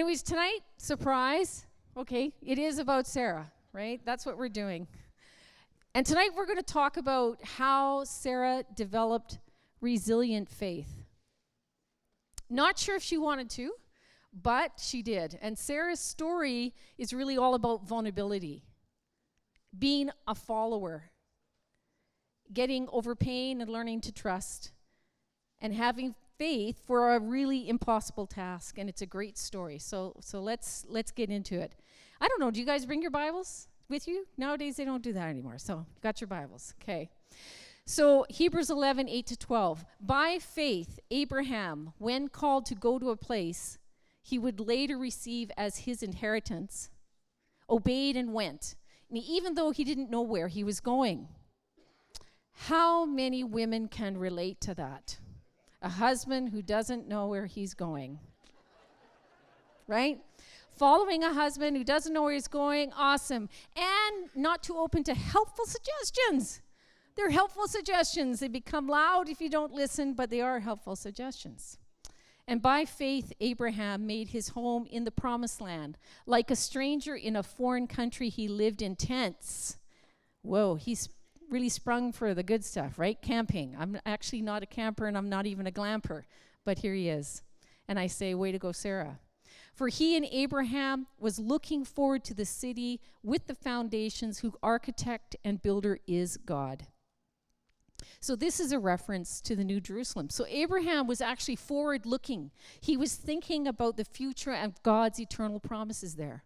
anyways, tonight, surprise, okay, it is about Sarah, right? That's what we're doing. And tonight we're going to talk about how Sarah developed resilient faith. Not sure if she wanted to, but she did. And Sarah's story is really all about vulnerability, being a follower, getting over pain and learning to trust, and having faith for a really impossible task. And it's a great story. So let's get into it. I don't know, do you guys bring your Bibles with you? Nowadays they don't do that anymore. So you got your Bibles. Okay. So Hebrews 11, 8-12. By faith, Abraham, when called to go to a place he would later receive as his inheritance, obeyed and went, and even though he didn't know where he was going. How many women can relate to that? A husband who doesn't know where he's going. Right? Following a husband who doesn't know where he's going, awesome. And not too open to helpful suggestions. They're helpful suggestions. They become loud if you don't listen, but they are helpful suggestions. And by faith, Abraham made his home in the promised land. Like a stranger in a foreign country, he lived in tents. Whoa, he's really sprung for the good stuff, right? Camping. I'm actually not a camper and I'm not even a glamper, but here he is. And I say, way to go, Sarah. For he and Abraham was looking forward to the city with the foundations, whose architect and builder is God. So this is a reference to the New Jerusalem. So Abraham was actually forward-looking. He was thinking about the future and God's eternal promises there.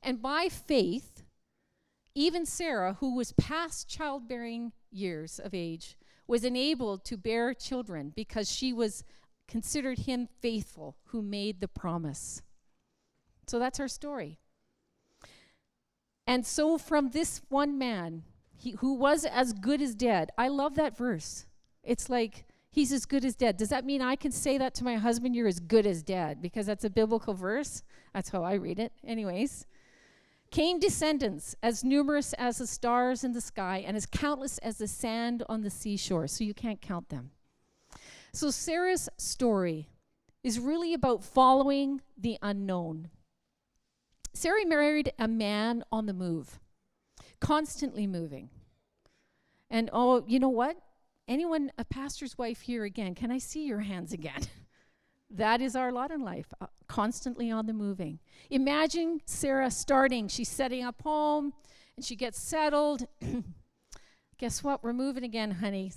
And by faith, even Sarah, who was past childbearing years of age, was enabled to bear children because she was considered him faithful who made the promise. So that's our story. And so from this one man, who was as good as dead. I love that verse. It's like, he's as good as dead. Does that mean I can say that to my husband, you're as good as dead? Because that's a biblical verse. That's how I read it. Anyways. Came descendants as numerous as the stars in the sky and as countless as the sand on the seashore. So you can't count them. So Sarah's story is really about following the unknown. Sarah married a man on the move. Constantly moving. And oh, you know what? Anyone, a pastor's wife here again, can I see your hands again? That is our lot in life, constantly on the moving. Imagine Sarah starting, she's setting up home, and she gets settled. Guess what? We're moving again, honey.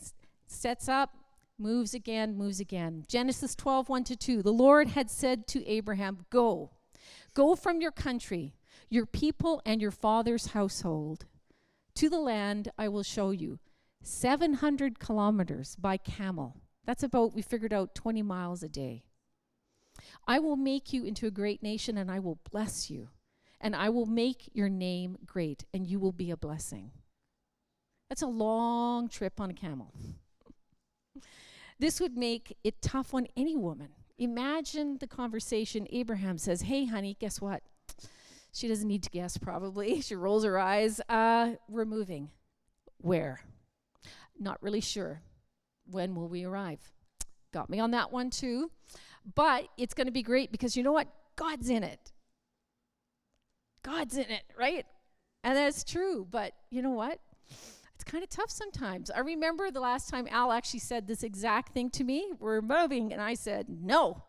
Sets up, moves again, moves again. Genesis 12, 1-2. The Lord had said to Abraham, go from your country, your people, and your father's household, to the land I will show you, 700 kilometers by camel. That's about, we figured out, 20 miles a day. I will make you into a great nation, and I will bless you, and I will make your name great, and you will be a blessing. That's a long trip on a camel. This would make it tough on any woman. Imagine the conversation. Abraham says, hey, honey, guess what? She doesn't need to guess, probably. She rolls her eyes. We're moving. Where? Not really sure. When will we arrive? Got me on that one, too. But it's going to be great because you know what? God's in it. God's in it, right? And that's true. But you know what? It's kind of tough sometimes. I remember the last time Al actually said this exact thing to me. We're moving. And I said, no.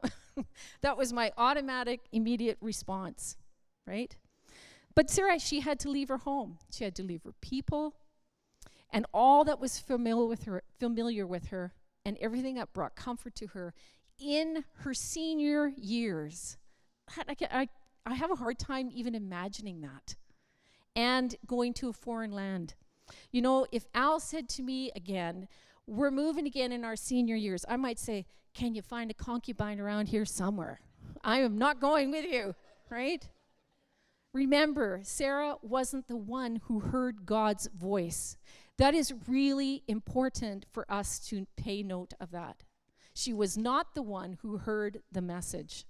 That was my automatic, immediate response. Right? But Sarah, she had to leave her home. She had to leave her people and all that was familiar with her and everything that brought comfort to her in her senior years. I have a hard time even imagining that. And going to a foreign land. You know, if Al said to me again, we're moving again in our senior years, I might say, can you find a concubine around here somewhere? I am not going with you, right? Remember, Sarah wasn't the one who heard God's voice. That is really important for us to pay note of that. She was not the one who heard the message.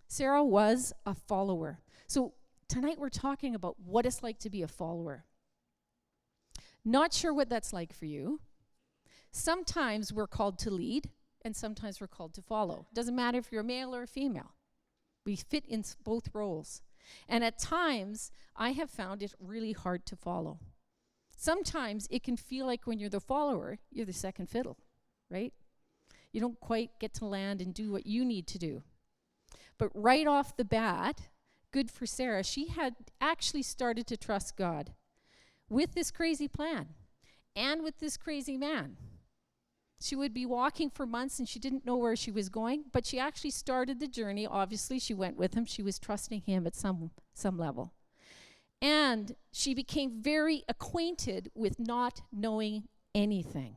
Sarah was a follower. So tonight we're talking about what it's like to be a follower. Not sure what that's like for you. Sometimes we're called to lead, and sometimes we're called to follow. Doesn't matter if you're a male or a female. We fit in both roles. And at times, I have found it really hard to follow. Sometimes it can feel like when you're the follower, you're the second fiddle, right? You don't quite get to land and do what you need to do. But right off the bat, good for Sarah, she had actually started to trust God with this crazy plan and with this crazy man. She would be walking for months and she didn't know where she was going, but she actually started the journey. Obviously, she went with him. She was trusting him at some level. And she became very acquainted with not knowing anything.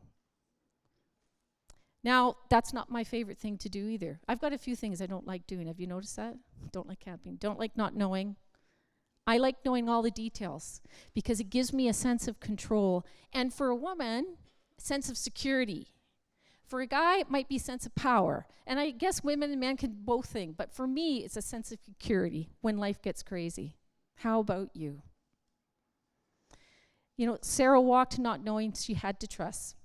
Now, that's not my favorite thing to do either. I've got a few things I don't like doing. Have you noticed that? Don't like camping. Don't like not knowing. I like knowing all the details because it gives me a sense of control. And for a woman, a sense of security. For a guy, it might be a sense of power. And I guess women and men can both think. But for me, it's a sense of security when life gets crazy. How about you? You know, Sarah walked not knowing she had to trust.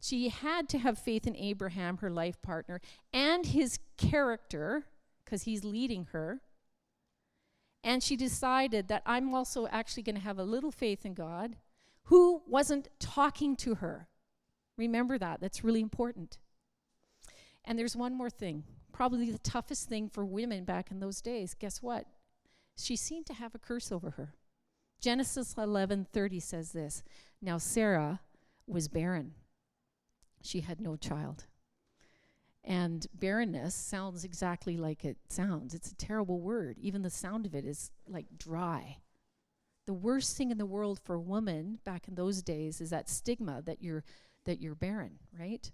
She had to have faith in Abraham, her life partner, and his character, because he's leading her. And she decided that I'm also actually going to have a little faith in God, who wasn't talking to her. Remember that. That's really important. And there's one more thing, probably the toughest thing for women back in those days. Guess what? She seemed to have a curse over her. Genesis 11:30 says this, "Now Sarah was barren. She had no child." And barrenness sounds exactly like it sounds. It's a terrible word. Even the sound of it is like dry. The worst thing in the world for a woman back in those days is that stigma that you're barren, right?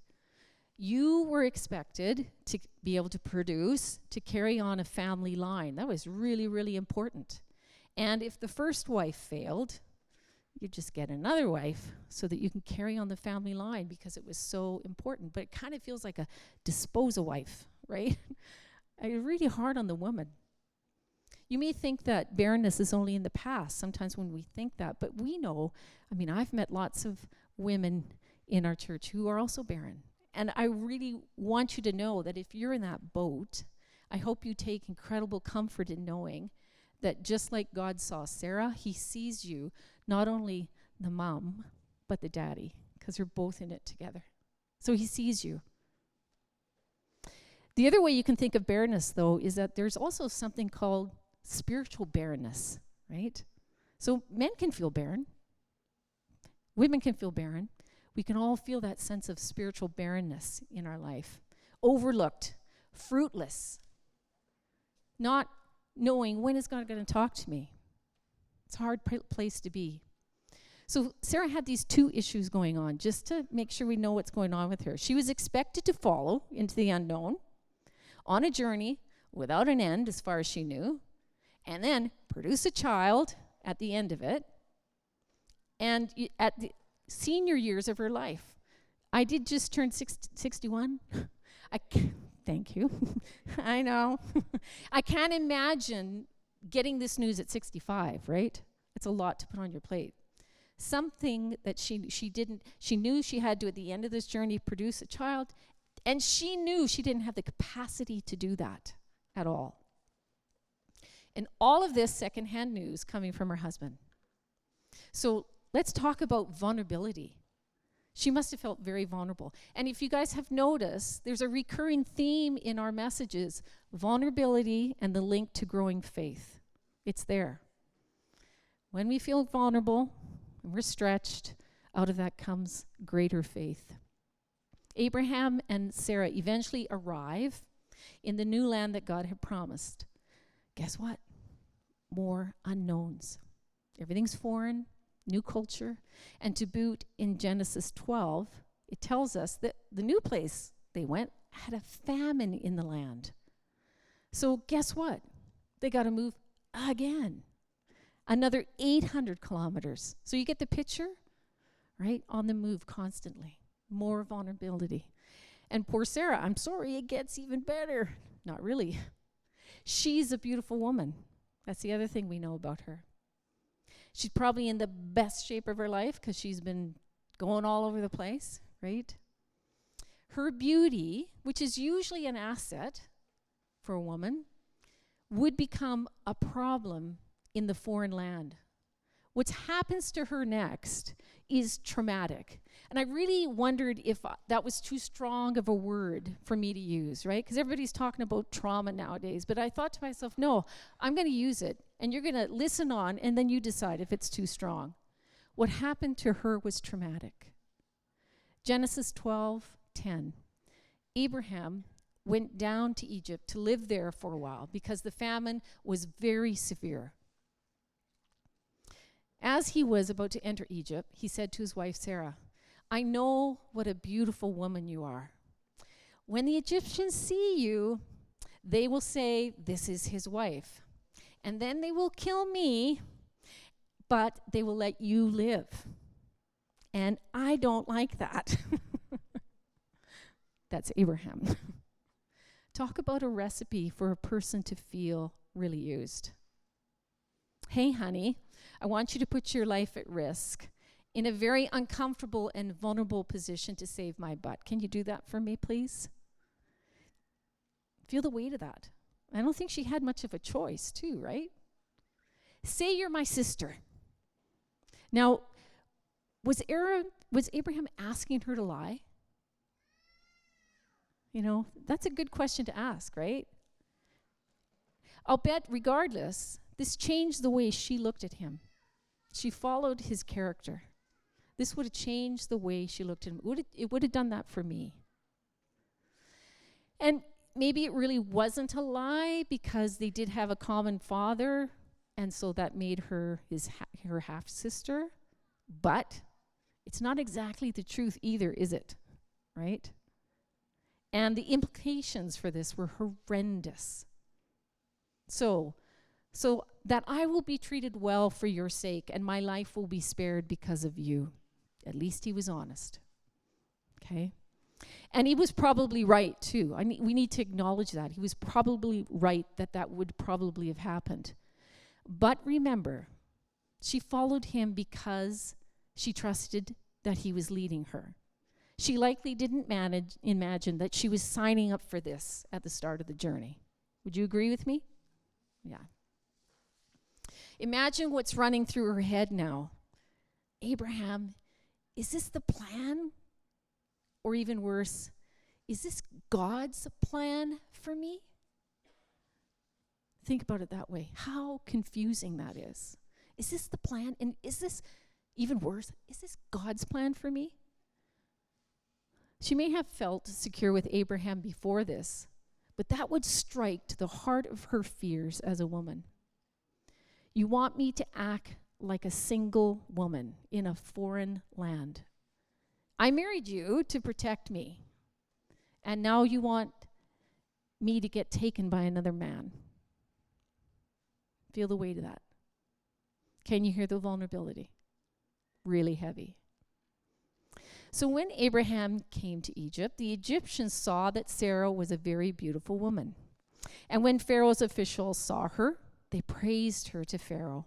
You were expected to be able to produce, to carry on a family line. That was really, really important. And if the first wife failed, you just get another wife so that you can carry on the family line because it was so important. But it kind of feels like a disposal wife, right? It's really hard on the woman. You may think that barrenness is only in the past, sometimes when we think that, but we know, I've met lots of women in our church who are also barren. And I really want you to know that if you're in that boat, I hope you take incredible comfort in knowing that just like God saw Sarah, he sees you, not only the mom, but the daddy, because you're both in it together. So he sees you. The other way you can think of barrenness, though, is that there's also something called spiritual barrenness, right? So men can feel barren. Women can feel barren. We can all feel that sense of spiritual barrenness in our life. Overlooked, fruitless, not knowing when is God going to talk to me. It's a hard place to be. So Sarah had these two issues going on, just to make sure we know what's going on with her. She was expected to follow into the unknown on a journey without an end, as far as she knew, and then produce a child at the end of it. And at the senior years of her life. I did just turn 61. Thank you. I know. I can't imagine getting this news at 65, right? It's a lot to put on your plate. Something that she knew she had to, at the end of this journey, produce a child, and she knew she didn't have the capacity to do that at all. And all of this secondhand news coming from her husband. So let's talk about vulnerability. She must have felt very vulnerable. And if you guys have noticed, there's a recurring theme in our messages, vulnerability and the link to growing faith. It's there. When we feel vulnerable and we're stretched, out of that comes greater faith. Abraham and Sarah eventually arrive in the new land that God had promised. Guess what? More unknowns. Everything's foreign. New culture. And to boot, in Genesis 12, it tells us that the new place they went had a famine in the land. So guess what? They got to move again. Another 800 kilometers. So you get the picture, right? On the move constantly. More vulnerability. And poor Sarah, I'm sorry, it gets even better. Not really. She's a beautiful woman. That's the other thing we know about her. She's probably in the best shape of her life because she's been going all over the place, right? Her beauty, which is usually an asset for a woman, would become a problem in the foreign land. What happens to her next is traumatic. And I really wondered if that was too strong of a word for me to use, right? Because everybody's talking about trauma nowadays. But I thought to myself, no, I'm going to use it. And you're going to listen on, and then you decide if it's too strong. What happened to her was traumatic. Genesis 12:10. Abraham went down to Egypt to live there for a while because the famine was very severe. As he was about to enter Egypt, he said to his wife Sarah, "I know what a beautiful woman you are. When the Egyptians see you, they will say, 'This is his wife.' And then they will kill me, but they will let you live. And I don't like that." That's Abraham. Talk about a recipe for a person to feel really used. "Hey, honey, I want you to put your life at risk in a very uncomfortable and vulnerable position to save my butt. Can you do that for me, please?" Feel the weight of that. I don't think she had much of a choice, too, right? "Say you're my sister." Now, was Abraham asking her to lie? You know, that's a good question to ask, right? I'll bet, regardless, this changed the way she looked at him. She followed his character. This would have changed the way she looked at him. It would have done that for me. And maybe it really wasn't a lie because they did have a common father, and so that made her her half-sister. But it's not exactly the truth either, is it? Right? And the implications for this were horrendous. So that I will be treated well for your sake, and my life will be spared because of you. At least he was honest. Okay? And he was probably right, too. We need to acknowledge that. He was probably right that would probably have happened. But remember, she followed him because she trusted that he was leading her. She likely didn't imagine that she was signing up for this at the start of the journey. Would you agree with me? Yeah. Imagine what's running through her head now. Abraham, is this the plan? Or even worse, is this God's plan for me? Think about it that way. How confusing that is. Is this the plan? And is this, even worse, is this God's plan for me? She may have felt secure with Abraham before this, but that would strike to the heart of her fears as a woman. You want me to act like a single woman in a foreign land. I married you to protect me, and now you want me to get taken by another man. Feel the weight of that. Can you hear the vulnerability? Really heavy. So when Abraham came to Egypt, the Egyptians saw that Sarah was a very beautiful woman. And when Pharaoh's officials saw her, they praised her to Pharaoh.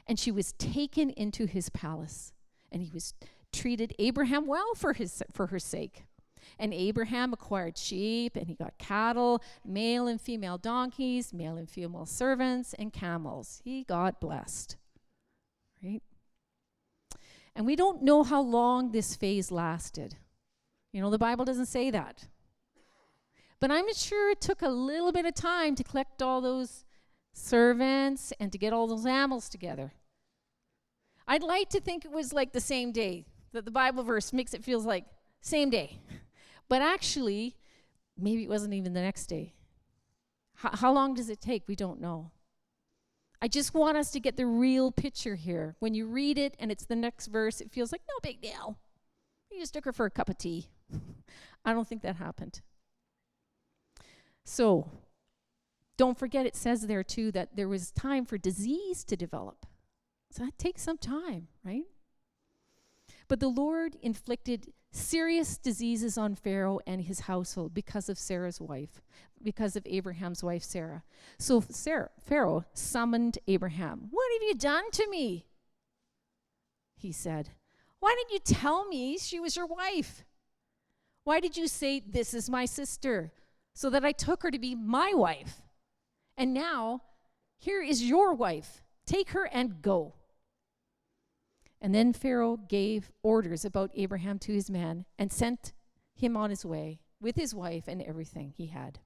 And she was taken into his palace. And he was treated Abraham well for her sake. And Abraham acquired sheep, and he got cattle, male and female donkeys, male and female servants, and camels. He got blessed. Right? And we don't know how long this phase lasted. You know, the Bible doesn't say that. But I'm sure it took a little bit of time to collect all those servants and to get all those animals together. I'd like to think it was like the same day, that the Bible verse makes it feel like same day. But actually, maybe it wasn't even the next day. How long does it take? We don't know. I just want us to get the real picture here. When you read it and it's the next verse, it feels like no big deal. You just took her for a cup of tea. I don't think that happened. So, don't forget it says there too that there was time for disease to develop. So that takes some time, right? But the Lord inflicted serious diseases on Pharaoh and his household because of because of Abraham's wife, Sarah. So Pharaoh summoned Abraham. "What have you done to me?" he said. "Why didn't you tell me she was your wife? Why did you say, 'This is my sister,' so that I took her to be my wife? And now, here is your wife. Take her and go. And then Pharaoh gave orders about Abraham to his man and sent him on his way with his wife and everything he had.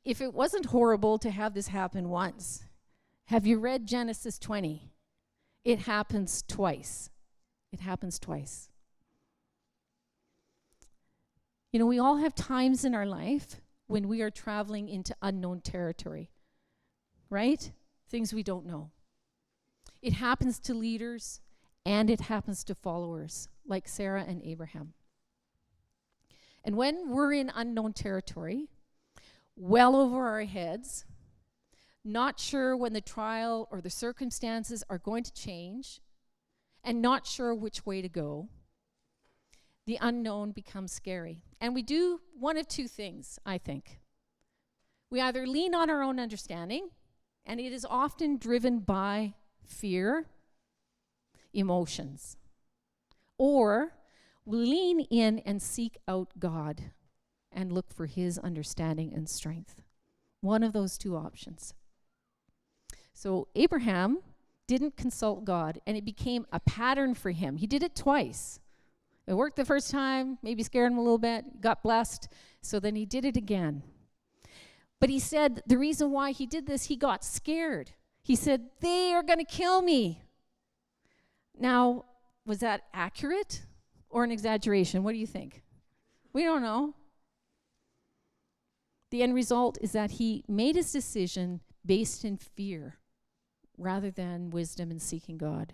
If it wasn't horrible to have this happen once, have you read Genesis 20? It happens twice. It happens twice. You know, we all have times in our life when we are traveling into unknown territory, right? Things we don't know. It happens to leaders and it happens to followers like Sarah and Abraham. And when we're in unknown territory, well over our heads, not sure when the trial or the circumstances are going to change, and not sure which way to go, the unknown becomes scary. And we do one of two things, I think. We either lean on our own understanding, and it is often driven by fear, emotions, or we lean in and seek out God and look for his understanding and strength. One of those two options. So Abraham didn't consult God, and it became a pattern for him. He did it twice. It worked the first time, maybe scared him a little bit, got blessed, so then he did it again. But he said the reason why he did this, he got scared. He said, they are going to kill me. Now, was that accurate or an exaggeration? What do you think? We don't know. The end result is that he made his decision based in fear rather than wisdom and seeking God.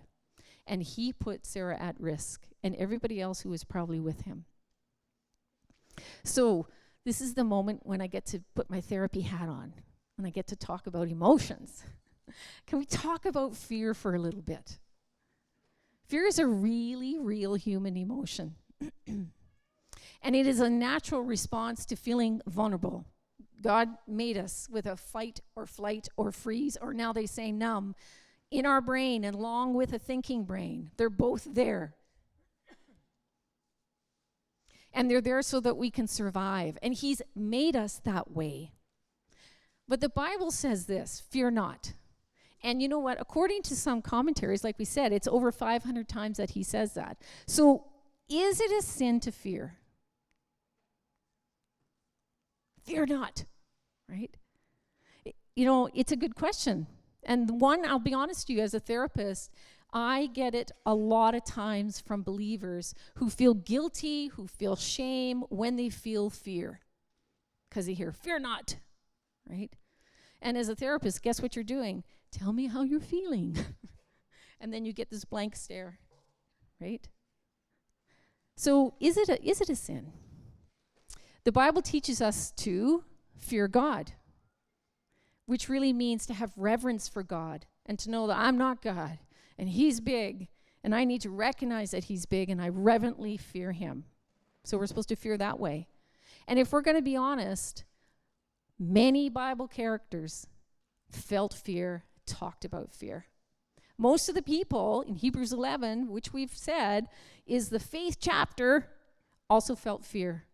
And he put Sarah at risk and everybody else who was probably with him. So this is the moment when I get to put my therapy hat on and I get to talk about emotions. Can we talk about fear for a little bit? Fear is a really real human emotion. And it is a natural response to feeling vulnerable. God made us with a fight or flight or freeze, or now they say numb, in our brain and along with a thinking brain. They're both there. And they're there so that we can survive. And he's made us that way. But the Bible says this, fear not. And you know what? According to some commentaries, like we said, it's over 500 times that he says that. So is it a sin to fear? Fear not, right? You know, it's a good question. And one, I'll be honest with you, as a therapist, I get it a lot of times from believers who feel guilty, who feel shame when they feel fear. Because they hear, fear not, right? And as a therapist, guess what you're doing? Tell me how you're feeling. And then you get this blank stare, right? So is it a sin? The Bible teaches us to fear God, which really means to have reverence for God and to know that I'm not God and he's big and I need to recognize that he's big and I reverently fear him. So we're supposed to fear that way. And if we're going to be honest, many Bible characters felt fear, talked about fear. Most of the people in Hebrews 11, which we've said is the faith chapter, also felt fear.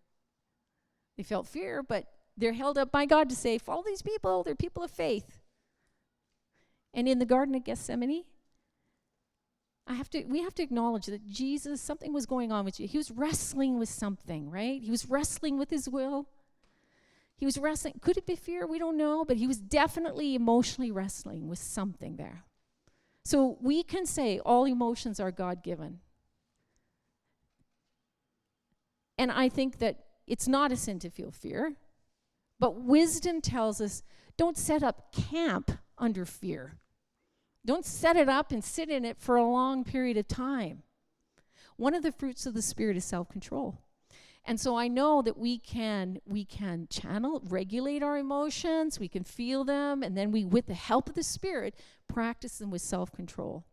They felt fear, but they're held up by God to say, follow these people, they're people of faith. And in the Garden of Gethsemane, we have to acknowledge that Jesus, something was going on with you. He was wrestling with something, right? He was wrestling with his will. He was wrestling. Could it be fear? We don't know, but he was definitely emotionally wrestling with something there. So we can say all emotions are God-given. And I think that it's not a sin to feel fear, but wisdom tells us don't set up camp under fear. Don't set it up and sit in it for a long period of time. One of the fruits of the Spirit is self-control. And so I know that we can channel, regulate our emotions, we can feel them, and then we, with the help of the Spirit, practice them with self-control.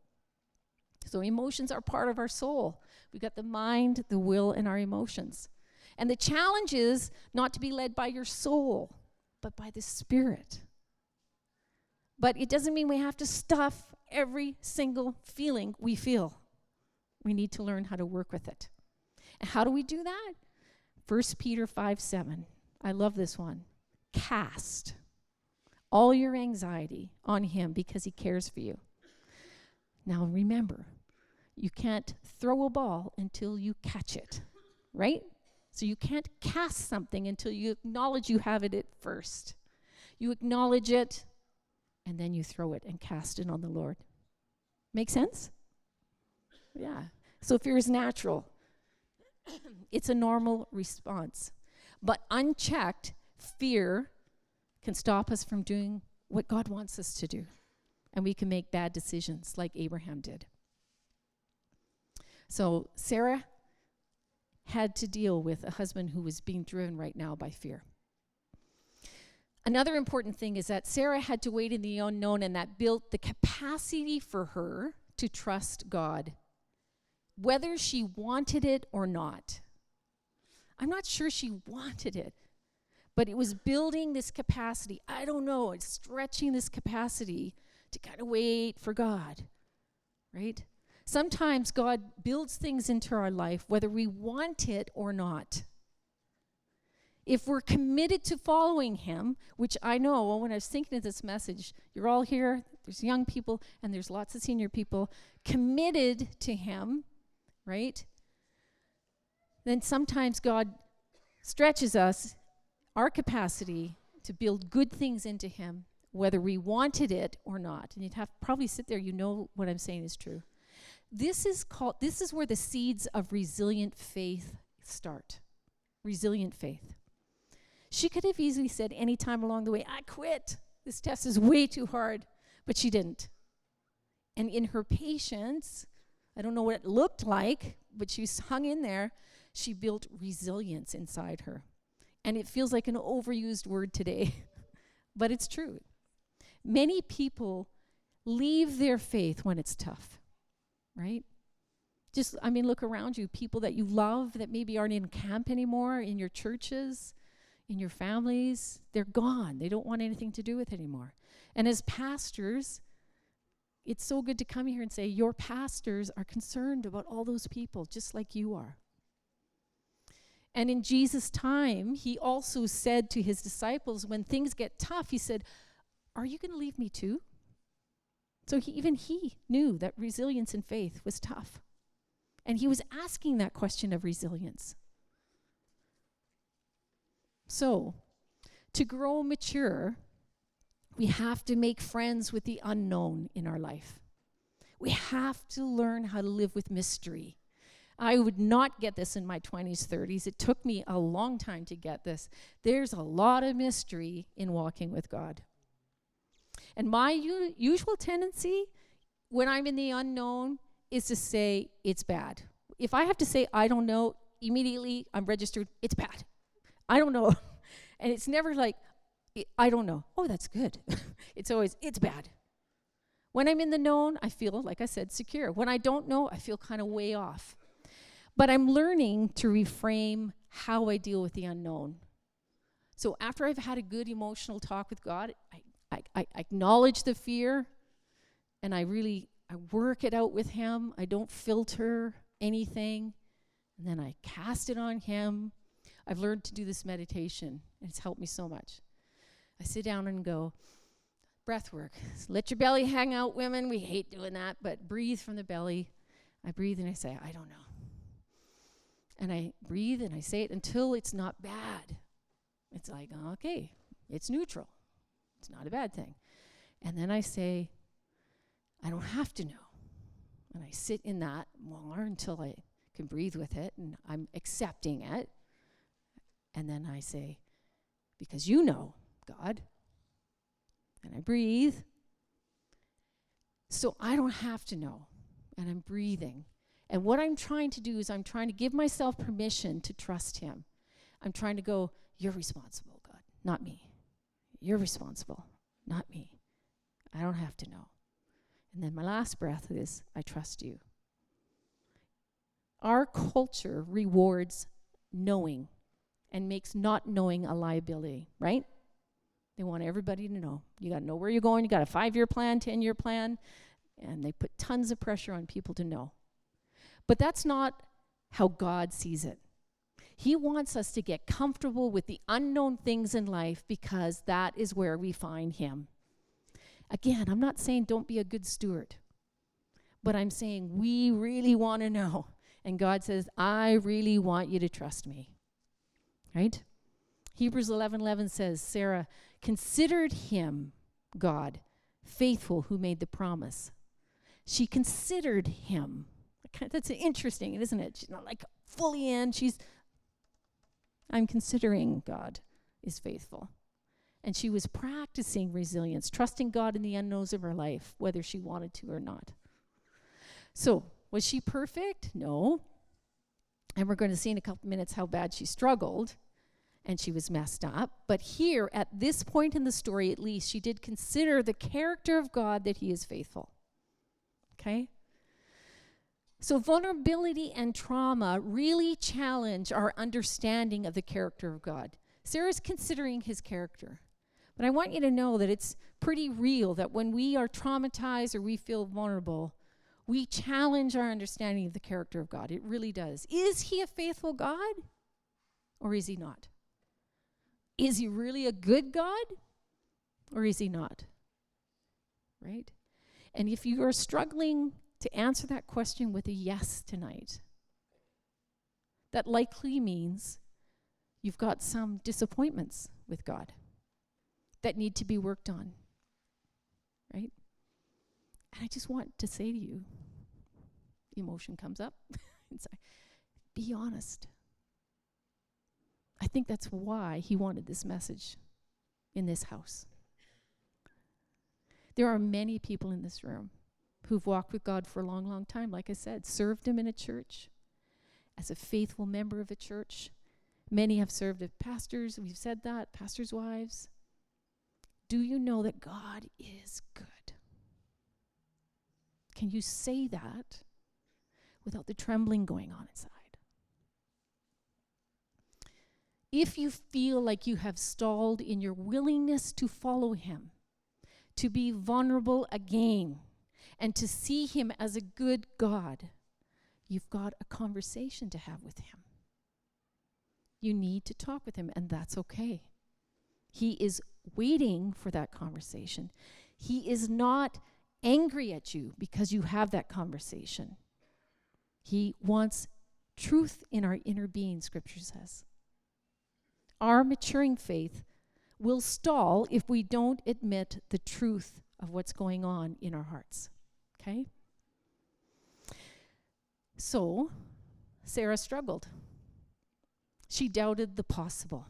So emotions are part of our soul. We've got the mind, the will, and our emotions. And the challenge is not to be led by your soul, but by the Spirit. But it doesn't mean we have to stuff every single feeling we feel. We need to learn how to work with it. And how do we do that? 1 Peter 5:7. I love this one. Cast. all your anxiety on him because he cares for you. Now remember, you can't throw a ball until you catch it, right? So you can't cast something until you acknowledge you have it at first. You acknowledge it, and then you throw it and cast it on the Lord. Make sense? Yeah. So fear is natural. It's a normal response. But unchecked, fear can stop us from doing what God wants us to do. And we can make bad decisions like Abraham did. So Sarah had to deal with a husband who was being driven right now by fear. Another important thing is that Sarah had to wait in the unknown, and that built the capacity for her to trust God, whether she wanted it or not. I'm not sure she wanted it, but it was building this capacity. I don't know, it's stretching this capacity to kind of wait for God, right? Sometimes God builds things into our life, whether we want it or not. If we're committed to following him, which I know when I was thinking of this message, you're all here, there's young people, and there's lots of senior people committed to him, right? Then sometimes God stretches us, our capacity to build good things into him, whether we wanted it or not. And you'd have to probably sit there, you know what I'm saying is true. This is where the seeds of resilient faith start. Resilient faith. She could have easily said any time along the way, I quit. This test is way too hard. But she didn't. And in her patience, I don't know what it looked like, but she hung in there. She built resilience inside her. And it feels like an overused word today, but it's true. Many people leave their faith when it's tough, right? Look around you. People that you love that maybe aren't in camp anymore, in your churches, in your families, they're gone. They don't want anything to do with it anymore. And as pastors, it's so good to come here and say, your pastors are concerned about all those people, just like you are. And in Jesus' time, he also said to his disciples, when things get tough, he said, are you going to leave me too? So even he knew that resilience in faith was tough. And he was asking that question of resilience. So, to grow mature, we have to make friends with the unknown in our life. We have to learn how to live with mystery. I would not get this in my 20s, 30s. It took me a long time to get this. There's a lot of mystery in walking with God. And my usual tendency when I'm in the unknown is to say it's bad. If I have to say I don't know, immediately I'm registered, it's bad. I don't know. And it's never like, I don't know. Oh, that's good. It's always, it's bad. When I'm in the known, I feel, like I said, secure. When I don't know, I feel kind of way off. But I'm learning to reframe how I deal with the unknown. So after I've had a good emotional talk with God, I acknowledge the fear, and I work it out with him. I don't filter anything, and then I cast it on him. I've learned to do this meditation, and it's helped me so much. I sit down and go, breath work. Let your belly hang out, women. We hate doing that, but breathe from the belly. I breathe and I say, I don't know. And I breathe and I say it until it's not bad. It's like, okay, it's neutral. It's not a bad thing. And then I say, I don't have to know. And I sit in that more until I can breathe with it, and I'm accepting it. And then I say, because you know, God. And I breathe. So I don't have to know. And I'm breathing. And what I'm trying to do is I'm trying to give myself permission to trust him. I'm trying to go, you're responsible, God, not me. You're responsible, not me. I don't have to know. And then my last breath is, I trust you. Our culture rewards knowing and makes not knowing a liability, right? They want everybody to know. You got to know where you're going. You got a 5-year plan, 10-year plan, and they put tons of pressure on people to know. But that's not how God sees it. He wants us to get comfortable with the unknown things in life because that is where we find him. Again, I'm not saying don't be a good steward, but I'm saying we really want to know. And God says, I really want you to trust me. Right? Hebrews 11:11 says, Sarah considered him, God, faithful who made the promise. She considered him. That's interesting, isn't it? She's not like fully in. I'm considering God is faithful. And she was practicing resilience, trusting God in the unknowns of her life, whether she wanted to or not. So, was she perfect? No. And we're going to see in a couple minutes how bad she struggled, and she was messed up. But here, at this point in the story at least, she did consider the character of God, that he is faithful. Okay? So vulnerability and trauma really challenge our understanding of the character of God. Sarah's considering his character. But I want you to know that it's pretty real that when we are traumatized or we feel vulnerable, we challenge our understanding of the character of God. It really does. Is he a faithful God or is he not? Is he really a good God or is he not? Right? And if you are struggling to answer that question with a yes tonight, that likely means you've got some disappointments with God that need to be worked on, right? And I just want to say to you, emotion comes up, inside, be honest. I think that's why he wanted this message in this house. There are many people in this room who've walked with God for a long, long time. Like I said, served him in a church, as a faithful member of a church. Many have served as pastors. We've said that, pastors' wives. Do you know that God is good? Can you say that without the trembling going on inside? If you feel like you have stalled in your willingness to follow him, to be vulnerable again, and to see him as a good God, you've got a conversation to have with him. You need to talk with him, and that's okay. He is waiting for that conversation. He is not angry at you because you have that conversation. He wants truth in our inner being, Scripture says. Our maturing faith will stall if we don't admit the truth of what's going on in our hearts. Okay? So, Sarah struggled. She doubted the possible.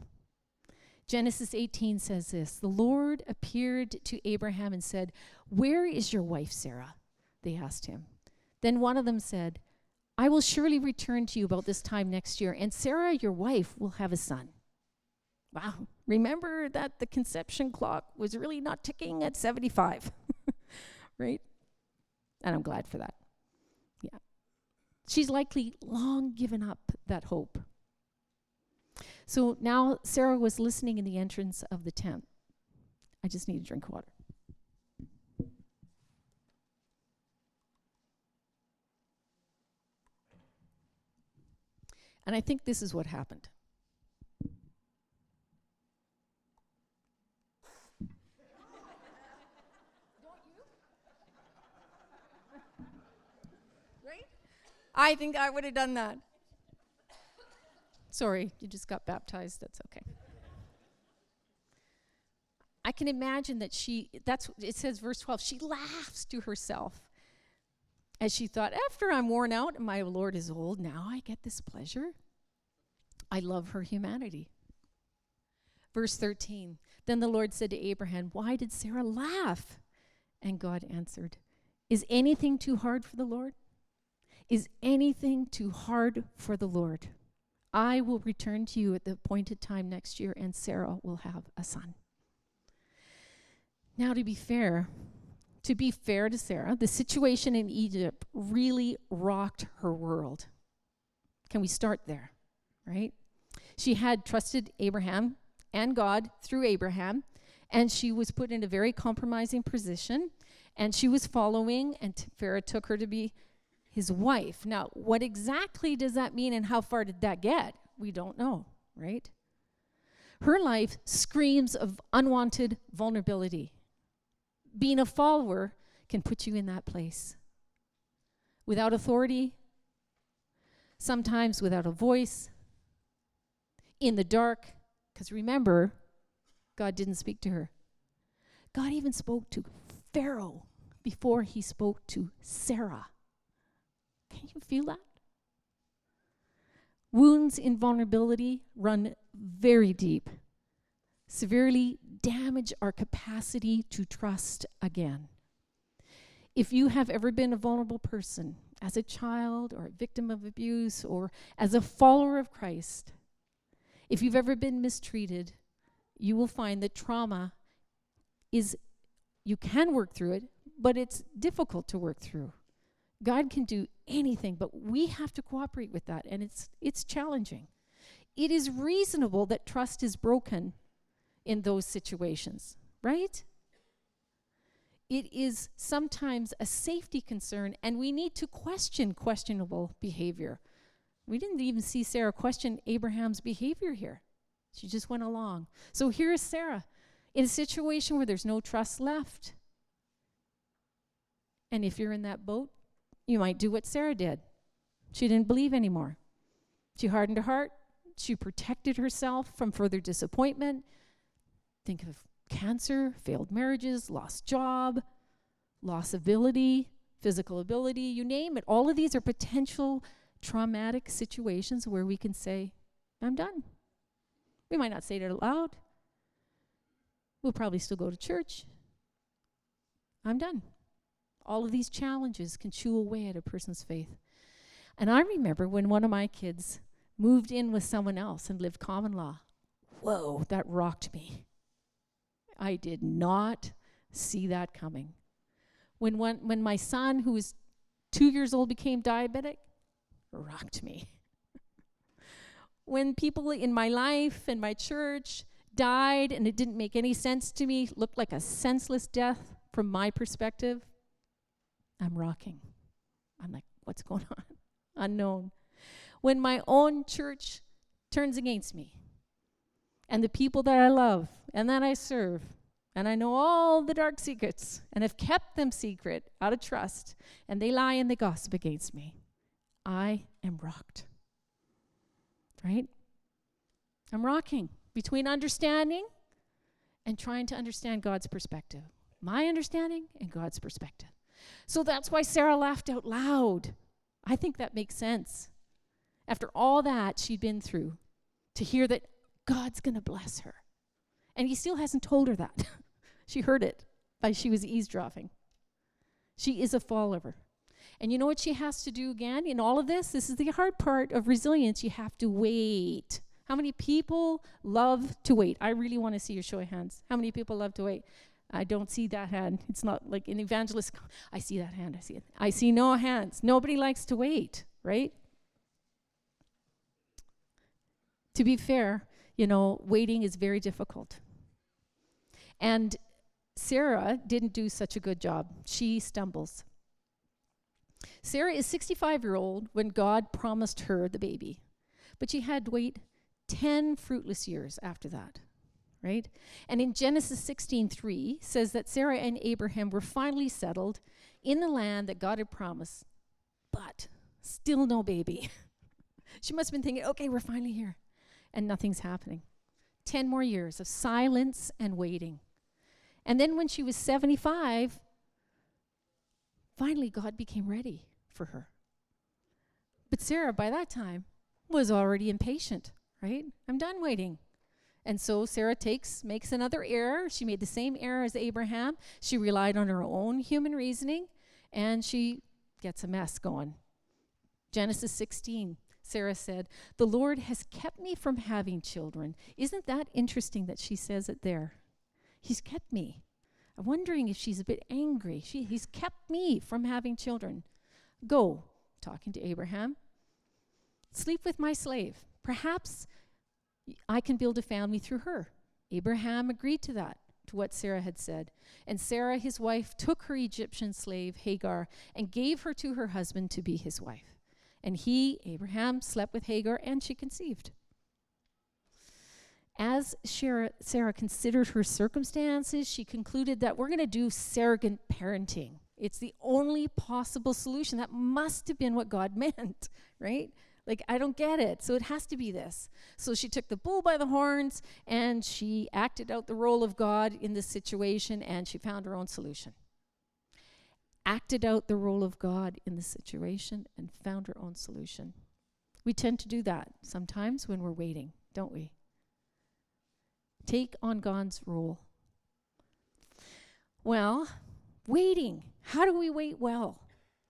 Genesis 18 says this, the Lord appeared to Abraham and said, "Where is your wife Sarah?" They asked him. Then one of them said, "I will surely return to you about this time next year, and Sarah, your wife, will have a son." Wow. Remember that the conception clock was really not ticking at 75, right? And I'm glad for that. Yeah. She's likely long given up that hope. So now Sarah was listening in the entrance of the tent. I just need a drink of water. And I think this is what happened. I think I would have done that. Sorry, you just got baptized. That's okay. I can imagine that it says verse 12, she laughs to herself as she thought, after I'm worn out and my Lord is old, now I get this pleasure. I love her humanity. Verse 13, then the Lord said to Abraham, "Why did Sarah laugh?" And God answered, "Is anything too hard for the Lord? Is anything too hard for the Lord? I will return to you at the appointed time next year, and Sarah will have a son." Now, to be fair to Sarah, the situation in Egypt really rocked her world. Can we start there, right? She had trusted Abraham and God through Abraham, and she was put in a very compromising position, and she was following, and Pharaoh took her to be his wife. Now, what exactly does that mean and how far did that get? We don't know, right? Her life screams of unwanted vulnerability. Being a follower can put you in that place. Without authority, sometimes without a voice, in the dark, because remember, God didn't speak to her. God even spoke to Pharaoh before he spoke to Sarah. Can you feel that? Wounds in vulnerability run very deep, severely damage our capacity to trust again. If you have ever been a vulnerable person, as a child or a victim of abuse or as a follower of Christ, if you've ever been mistreated, you will find that trauma you can work through it, but it's difficult to work through. God can do anything, but we have to cooperate with that, and it's challenging. It is reasonable that trust is broken in those situations, right? It is sometimes a safety concern, and we need to question questionable behavior. We didn't even see Sarah question Abraham's behavior here. She just went along. So here's Sarah in a situation where there's no trust left. And if you're in that boat, you might do what Sarah did. She didn't believe anymore. She hardened her heart. She protected herself from further disappointment. Think of cancer, failed marriages, lost job, loss of ability, physical ability, you name it. All of these are potential traumatic situations where we can say, I'm done. We might not say it out loud. We'll probably still go to church. I'm done. All of these challenges can chew away at a person's faith. And I remember when one of my kids moved in with someone else and lived common law. Whoa, that rocked me. I did not see that coming. When my son, who was 2 years old, became diabetic, rocked me. When people in my life and my church died and it didn't make any sense to me, looked like a senseless death from my perspective, I'm rocking. I'm like, what's going on? Unknown. When my own church turns against me, and the people that I love and that I serve, and I know all the dark secrets and have kept them secret out of trust, and they lie and they gossip against me, I am rocked. Right? I'm rocking between understanding and trying to understand God's perspective. My understanding and God's perspective. So that's why Sarah laughed out loud. I think that makes sense. After all that she'd been through, to hear that God's going to bless her. And he still hasn't told her that. She heard it, but she was eavesdropping. She is a follower. And you know what she has to do again in all of this? This is the hard part of resilience. You have to wait. How many people love to wait? I really want to see your show of hands. How many people love to wait? I don't see that hand. It's not like an evangelist. I see that hand. I see it. I see no hands. Nobody likes to wait, right? To be fair, waiting is very difficult. And Sarah didn't do such a good job. She stumbles. Sarah is 65-year-old when God promised her the baby. But she had to wait 10 fruitless years after that. Right? And in Genesis 16:3 says that Sarah and Abraham were finally settled in the land that God had promised, but still no baby. She must have been thinking, okay, we're finally here. And nothing's happening. 10 more years of silence and waiting. And then when she was 75, finally God became ready for her. But Sarah, by that time, was already impatient, right? I'm done waiting. And so Sarah makes another error. She made the same error as Abraham. She relied on her own human reasoning, and she gets a mess going. Genesis 16, Sarah said, "The Lord has kept me from having children." Isn't that interesting that she says it there? He's kept me. I'm wondering if she's a bit angry. He's kept me from having children. Go, talking to Abraham, sleep with my slave. Perhaps I can build a family through her. Abraham agreed to that, to what Sarah had said. And Sarah, his wife, took her Egyptian slave, Hagar, and gave her to her husband to be his wife. And he, Abraham, slept with Hagar, and she conceived. as Sarah considered her circumstances, she concluded that we're going to do surrogate parenting. It's the only possible solution. That must have been what God meant, right? Like, I don't get it. So it has to be this. So she took the bull by the horns and she acted out the role of God in this situation, and she found her own solution. Acted out the role of God in the situation and found her own solution. We tend to do that sometimes when we're waiting, don't we? Take on God's role. Well, waiting. How do we wait well?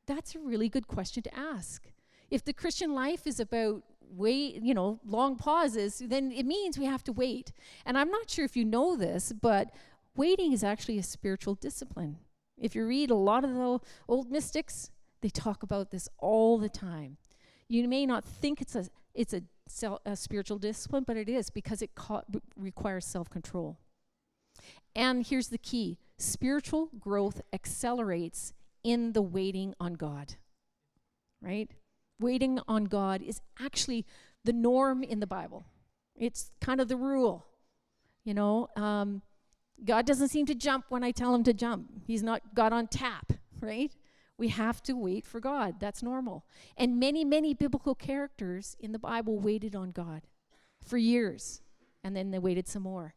That's a really good question to ask. If the Christian life is about long pauses, then it means we have to wait. And I'm not sure if you know this, but waiting is actually a spiritual discipline. If you read a lot of the old mystics, they talk about this all the time. You may not think it's a spiritual discipline, but it is, because it requires self-control. And here's the key. Spiritual growth accelerates in the waiting on God, right? Waiting on God is actually the norm in the Bible. It's kind of the rule. God doesn't seem to jump when I tell him to jump. He's not God on tap, right? We have to wait for God. That's normal. And many, many biblical characters in the Bible waited on God for years, and then they waited some more.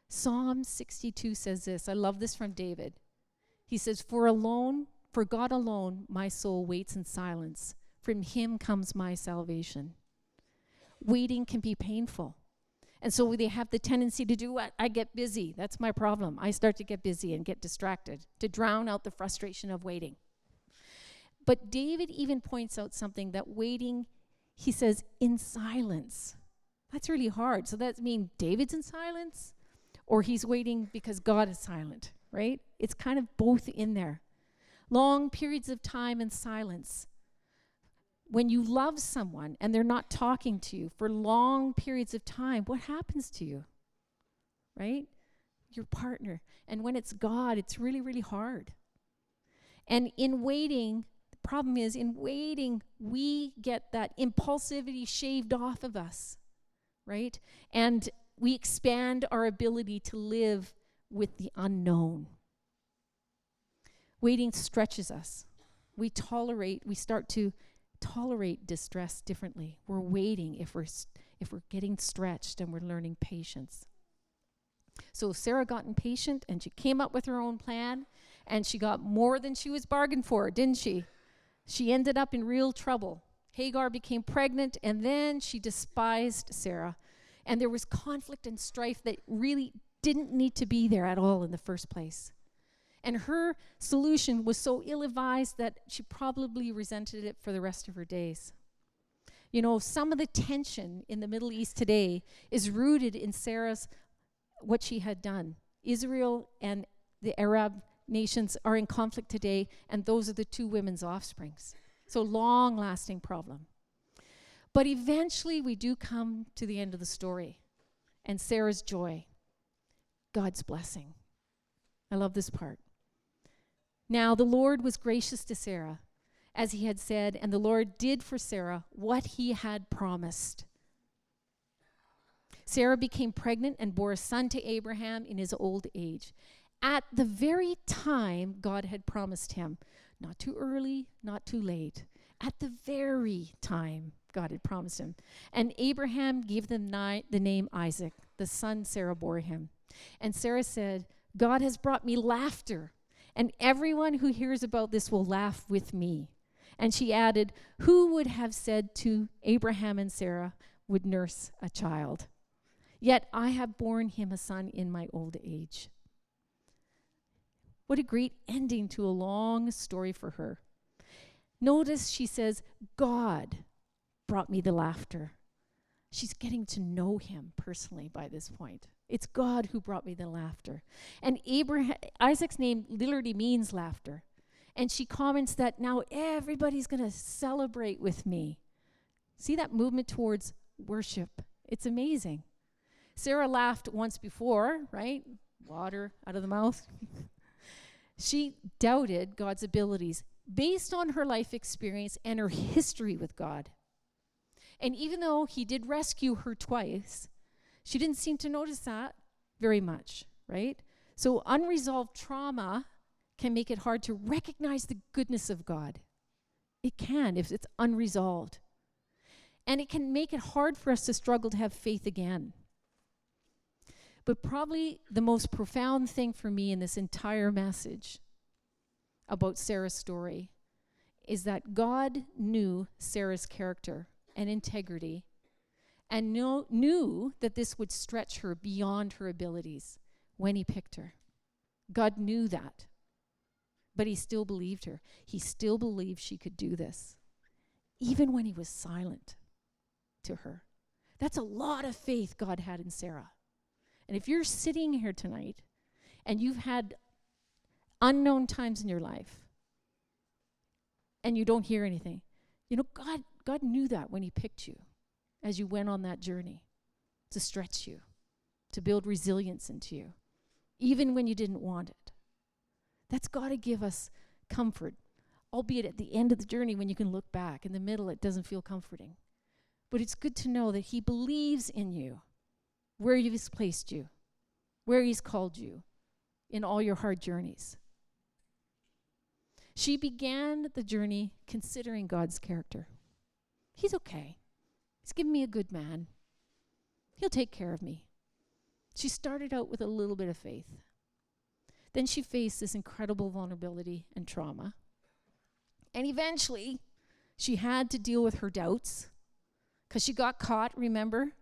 Psalm 62 says this. I love this from David. He says, For God alone, my soul waits in silence. From him comes my salvation. Waiting can be painful. And so they have the tendency to do what? I get busy. That's my problem. I start to get busy and get distracted to drown out the frustration of waiting. But David even points out something, that waiting, he says, in silence. That's really hard. So that means David's in silence, or he's waiting because God is silent, right? It's kind of both in there. Long periods of time in silence. When you love someone and they're not talking to you for long periods of time, what happens to you, right? Your partner. And when it's God, it's really, really hard. And in waiting, the problem is in waiting, we get that impulsivity shaved off of us, right? And we expand our ability to live with the unknown. Waiting stretches us. We start to tolerate distress differently. We're waiting if we're getting stretched, and we're learning patience. So Sarah got impatient, and she came up with her own plan, and she got more than she was bargained for, didn't she? She ended up in real trouble. Hagar became pregnant, and then she despised Sarah. And there was conflict and strife that really didn't need to be there at all in the first place. And her solution was so ill-advised that she probably resented it for the rest of her days. Some of the tension in the Middle East today is rooted in what she had done. Israel and the Arab nations are in conflict today, and those are the two women's offsprings. So long-lasting problem. But eventually we do come to the end of the story, and Sarah's joy, God's blessing. I love this part. Now the Lord was gracious to Sarah, as he had said, and the Lord did for Sarah what he had promised. Sarah became pregnant and bore a son to Abraham in his old age, at the very time God had promised him. Not too early, not too late. At the very time God had promised him. And Abraham gave them the name Isaac, the son Sarah bore him. And Sarah said, God has brought me laughter, and everyone who hears about this will laugh with me. And she added, who would have said to Abraham and Sarah would nurse a child? Yet I have borne him a son in my old age. What a great ending to a long story for her. Notice she says, God brought me the laughter. She's getting to know him personally by this point. It's God who brought me the laughter. And Isaac's name literally means laughter. And she comments that now everybody's going to celebrate with me. See that movement towards worship? It's amazing. Sarah laughed once before, right? Water out of the mouth. She doubted God's abilities based on her life experience and her history with God. And even though he did rescue her twice, She didn't seem to notice that very much, right? So unresolved trauma can make it hard to recognize the goodness of God. It can if it's unresolved. And it can make it hard for us to struggle to have faith again. But probably the most profound thing for me in this entire message about Sarah's story is that God knew Sarah's character and integrity and knew that this would stretch her beyond her abilities when he picked her. God knew that. But he still believed her. He still believed she could do this, even when he was silent to her. That's a lot of faith God had in Sarah. And if you're sitting here tonight and you've had unknown times in your life and you don't hear anything, you know, God knew that when he picked you as you went on that journey to stretch you, to build resilience into you, even when you didn't want it. That's got to give us comfort, albeit at the end of the journey when you can look back. In the middle, it doesn't feel comforting. But it's good to know that he believes in you, where he's placed you, where he's called you in all your hard journeys. She began the journey considering God's character. He's okay. He's given me a good man. He'll take care of me. She started out with a little bit of faith. Then she faced this incredible vulnerability and trauma. And eventually, she had to deal with her doubts because she got caught, remember?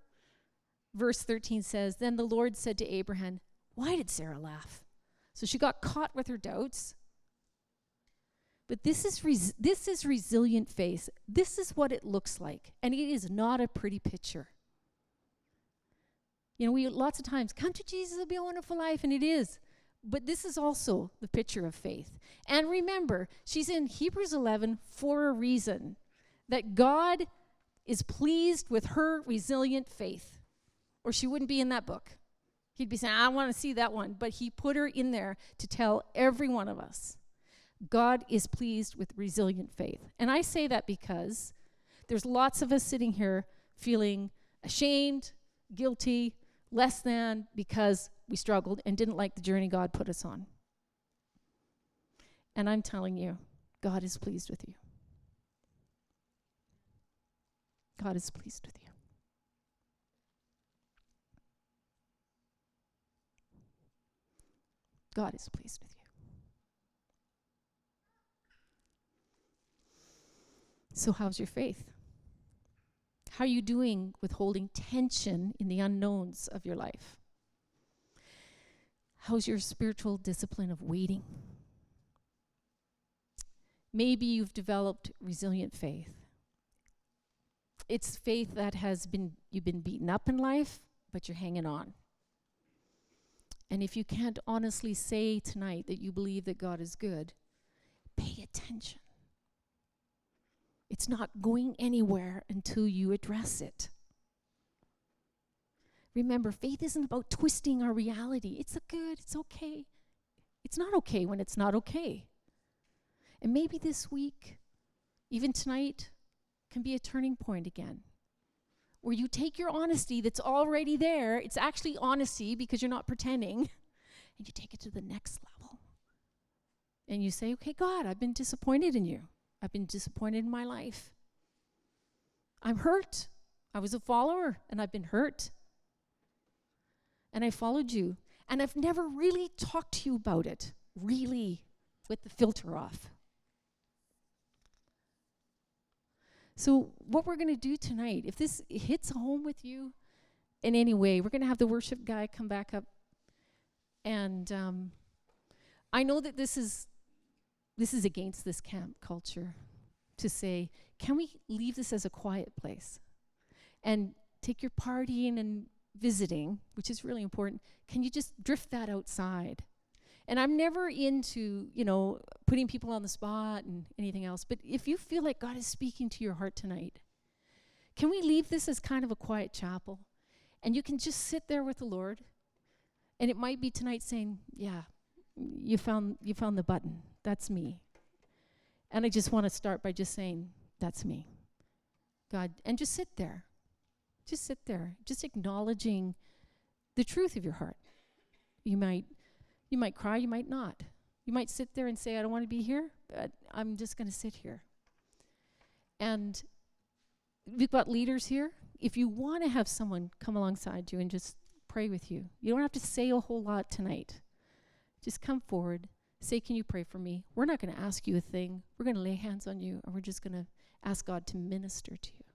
Verse 13 says, "Then the Lord said to Abraham, 'Why did Sarah laugh?'" So she got caught with her doubts. But this is resilient faith. This is what it looks like. And it is not a pretty picture. You know, we lots of times, come to Jesus, it'll be a wonderful life, and it is. But this is also the picture of faith. And remember, she's in Hebrews 11 for a reason, that God is pleased with her resilient faith, or she wouldn't be in that book. He'd be saying, I want to see that one. But he put her in there to tell every one of us, God is pleased with resilient faith. And I say that because there's lots of us sitting here feeling ashamed, guilty, less than, because we struggled and didn't like the journey God put us on. And I'm telling you, God is pleased with you. God is pleased with you. God is pleased with you. So how's your faith? How are you doing with holding tension in the unknowns of your life? How's your spiritual discipline of waiting? Maybe you've developed resilient faith. It's faith that you've been beaten up in life, but you're hanging on. And if you can't honestly say tonight that you believe that God is good, pay attention. It's not going anywhere until you address it. Remember, faith isn't about twisting our reality. It's good, it's okay. It's not okay when it's not okay. And maybe this week, even tonight, can be a turning point again, where you take your honesty that's already there. It's actually honesty because you're not pretending, and you take it to the next level. And you say, okay, God, I've been disappointed in you. I've been disappointed in my life. I'm hurt. I was a follower, and I've been hurt. And I followed you. And I've never really talked to you about it, really, with the filter off. So what we're going to do tonight, if this hits home with you in any way, we're going to have the worship guy come back up. And I know that this is against this camp culture to say, can we leave this as a quiet place? And take your partying and visiting, which is really important, can you just drift that outside? And I'm never into, putting people on the spot and anything else, but if you feel like God is speaking to your heart tonight, can we leave this as kind of a quiet chapel? And you can just sit there with the Lord, and it might be tonight saying, yeah, you found the button. That's me. And I just want to start by just saying, that's me. God, and just sit there. Just sit there. Just acknowledging the truth of your heart. You might cry, you might not. You might sit there and say, I don't want to be here, but I'm just going to sit here. And we've got leaders here. If you want to have someone come alongside you and just pray with you, you don't have to say a whole lot tonight. Just come forward, say, can you pray for me? We're not going to ask you a thing. We're going to lay hands on you, and we're just going to ask God to minister to you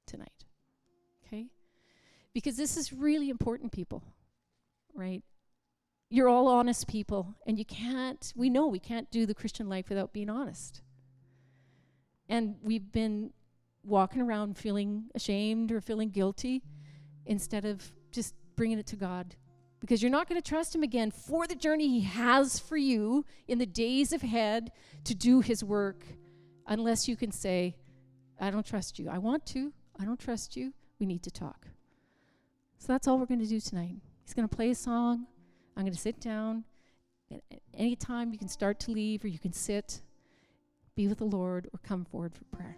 tonight. Okay? Because this is really important, people, right? You're all honest people, and we know we can't do the Christian life without being honest. And we've been walking around feeling ashamed or feeling guilty instead of just bringing it to God. Because you're not going to trust him again for the journey he has for you in the days ahead to do his work unless you can say, I don't trust you. I want to. I don't trust you. We need to talk. So that's all we're going to do tonight. He's going to play a song. I'm going to sit down. Anytime you can start to leave or you can sit, be with the Lord, or come forward for prayer.